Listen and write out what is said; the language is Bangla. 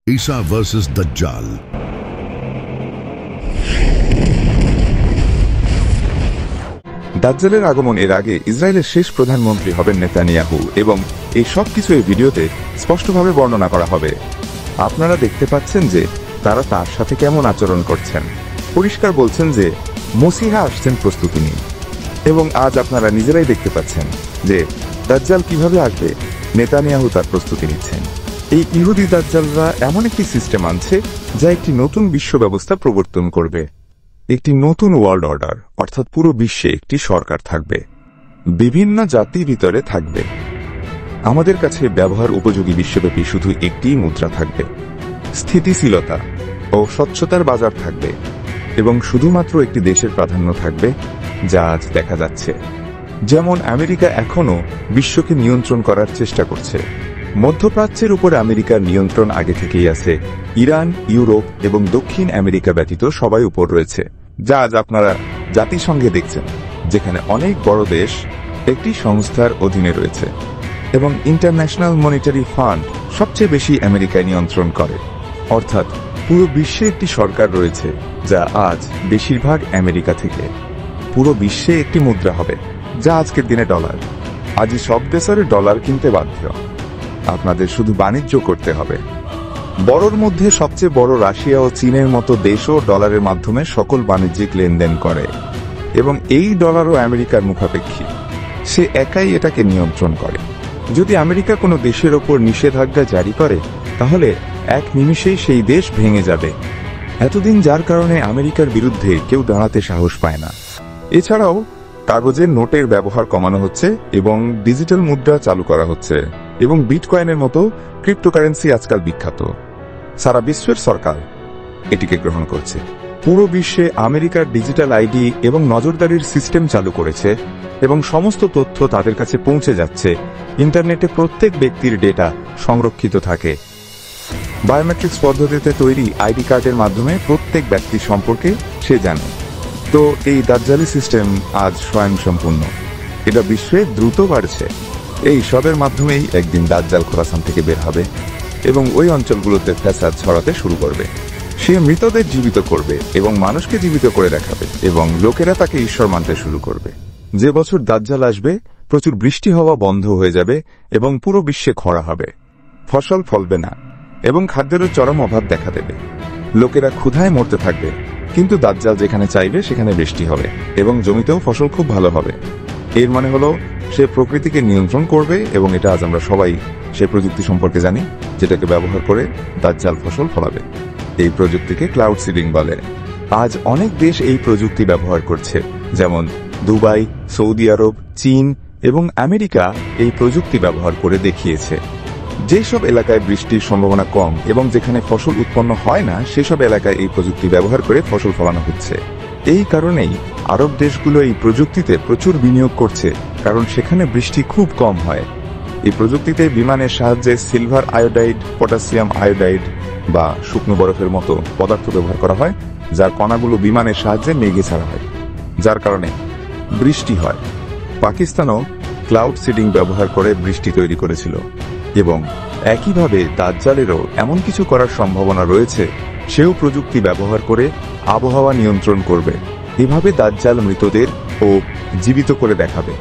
ঈসা ভার্সেস দাজ্জাল। দাজ্জালের আগমন এর আগে ইসরায়েলের শেষ প্রধানমন্ত্রী হবেন নেতানিয়াহু, এবং এই সব কিছু এই ভিডিওতে স্পষ্টভাবে বর্ণনা করা হবে। আপনারা দেখতে পাচ্ছেন যে তারা তার সাথে কেমন আচরণ করছেন। পরিষ্কার বলছেন যে মসিহা আসছেন, প্রস্তুতি নিন। এবং আজ আপনারা নিজেরাই দেখতে পাচ্ছেন যে দাজ্জাল কিভাবে আসবে, নেতানিয়াহু তার প্রস্তুতি নিচ্ছেন। এই ইহুদি দাজ্জালরা এমন একটি সিস্টেম আনছে যা একটি নতুন বিশ্ব ব্যবস্থা প্রবর্তন করবে, একটি নতুন ওয়ার্ল্ড অর্ডার, অর্থাৎ পুরো বিশ্বে একটি সরকার থাকবে, বিভিন্ন জাতির ভিতরে থাকবে। আমাদের কাছে ব্যবহার উপযোগী বিশ্বব্যাপী শুধু একটিই মুদ্রা থাকবে, স্থিতিশীলতা ও স্বচ্ছতার বাজার থাকবে, এবং শুধুমাত্র একটি দেশের প্রাধান্য থাকবে যা আজ দেখা যাচ্ছে। যেমন আমেরিকা এখনও বিশ্বকে নিয়ন্ত্রণ করার চেষ্টা করছে। মধ্যপ্রাচ্যের উপর আমেরিকার নিয়ন্ত্রণ আগে থেকেই আছে। ইরান, ইউরোপ এবং দক্ষিণ আমেরিকা ব্যতীত সবাই উপর রয়েছে, যা আজ আপনারা জাতিসংঘে দেখছেন, যেখানে অনেক বড় দেশ একটি সংস্থার অধীনে রয়েছে, এবং ইন্টারন্যাশনাল মনিটারি ফান্ড সবচেয়ে বেশি আমেরিকায় নিয়ন্ত্রণ করে। অর্থাৎ পুরো বিশ্বে একটি সরকার রয়েছে যা আজ বেশিরভাগ আমেরিকা থেকে। পুরো বিশ্বে একটি মুদ্রা হবে যা আজকের দিনে ডলার। আজই সব দেশের ডলার কিনতে বাধ্য, আপনাদের শুধু বাণিজ্য করতে হবে। বড়র মধ্যে সবচেয়ে বড় রাশিয়া ও চীনের মতো দেশও ডলারের মাধ্যমে সকল বাণিজ্যিক লেনদেন করে, এবং এই ডলারও আমেরিকার মুখাপেক্ষী। সে একাই এটাকে নিয়ন্ত্রণ করে। যদি আমেরিকা কোনো দেশের ওপর নিষেধাজ্ঞা জারি করে, তাহলে এক নিমিষেই সেই দেশ ভেঙে যাবে। এতদিন যার কারণে আমেরিকার বিরুদ্ধে কেউ দাঁড়াতে সাহস পায় না। এছাড়াও কাগজের নোটের ব্যবহার কমানো হচ্ছে এবং ডিজিটাল মুদ্রা চালু করা হচ্ছে, এবং বিটকয়েনের মতো ক্রিপ্টোকারেন্সি আজকাল বিখ্যাত। সারা বিশ্বের সরকার এটিকে গ্রহণ করছে। পুরো বিশ্বে আমেরিকার ডিজিটাল আইডি এবং নজরদারির সিস্টেম চালু করেছে, এবং সমস্ত তথ্য তাদের কাছে পৌঁছে যাচ্ছে। ইন্টারনেটে প্রত্যেক ব্যক্তির ডেটা সংরক্ষিত থাকে। বায়োমেট্রিক্স পদ্ধতিতে তৈরি আইডি কার্ডের মাধ্যমে প্রত্যেক ব্যক্তির সম্পর্কে সে জানে। তো এই দাজ্জালি সিস্টেম আজ স্বয়ংসম্পূর্ণ। এটা বিশ্বে দ্রুত বাড়ছে। এই সবের মাধ্যমেই একদিন দাজ্জাল খোরাসান থেকে বের হবে এবং ওই অঞ্চলগুলোতে ফ্যাসাদ ছড়াতে শুরু করবে। সে মৃতদের জীবিত করবে এবং মানুষকে জীবিত করে দেখাবে, এবং লোকেরা তাকে ঈশ্বর মানতে শুরু করবে। যে বছর দাজ্জাল আসবে, প্রচুর বৃষ্টি হওয়া বন্ধ হয়ে যাবে এবং পুরো বিশ্বে খরা হবে, ফসল ফলবে না, এবং খাদ্যেরও চরম অভাব দেখা দেবে। লোকেরা ক্ষুধায় মরতে থাকবে, কিন্তু দাজ্জাল যেখানে চাইবে সেখানে বৃষ্টি হবে এবং জমিতেও ফসল খুব ভালো হবে। এর মানে হলো সে প্রকৃতিকে নিয়ন্ত্রণ করবে, এবং এটা আজ আমরা সবাই সে প্রযুক্তি সম্পর্কে জানি, যেটাকে ব্যবহার করে দাজ্জাল ফসল ফলাবে। এই প্রযুক্তিকে ক্লাউড সিডিং বলে। আজ অনেক দেশ এই প্রযুক্তি ব্যবহার করছে, যেমন দুবাই, সৌদি আরব, চীন এবং আমেরিকা এই প্রযুক্তি ব্যবহার করে দেখিয়েছে। যেসব এলাকায় বৃষ্টির সম্ভাবনা কম এবং যেখানে ফসল উৎপন্ন হয় না, সেসব এলাকায় এই প্রযুক্তি ব্যবহার করে ফসল ফলানো হচ্ছে। এই কারণেই আরব দেশগুলো এই প্রযুক্তিতে প্রচুর বিনিয়োগ করছে, কারণ সেখানে বৃষ্টি খুব কম হয়। এই প্রযুক্তিতে বিমানের সাহায্যে সিলভার আয়োডাইড, পটাশিয়াম আয়োডাইড বা শুকনো বরফের মতো পদার্থ ব্যবহার করা হয়, যার কণাগুলো বিমানের সাহায্যে মেঘে ছাড়া হয়, যার কারণে বৃষ্টি হয়। পাকিস্তানও ক্লাউড সিডিং ব্যবহার করে বৃষ্টি তৈরি করেছিল, এবং একইভাবে দাজ্জালেরও এমন কিছু করার সম্ভাবনা রয়েছে। সেও প্রযুক্তি ব্যবহার করে আবহাওয়া নিয়ন্ত্রণ করবে। এভাবে দাজ্জাল মৃতদের ও জীবিত করে দেখাবে।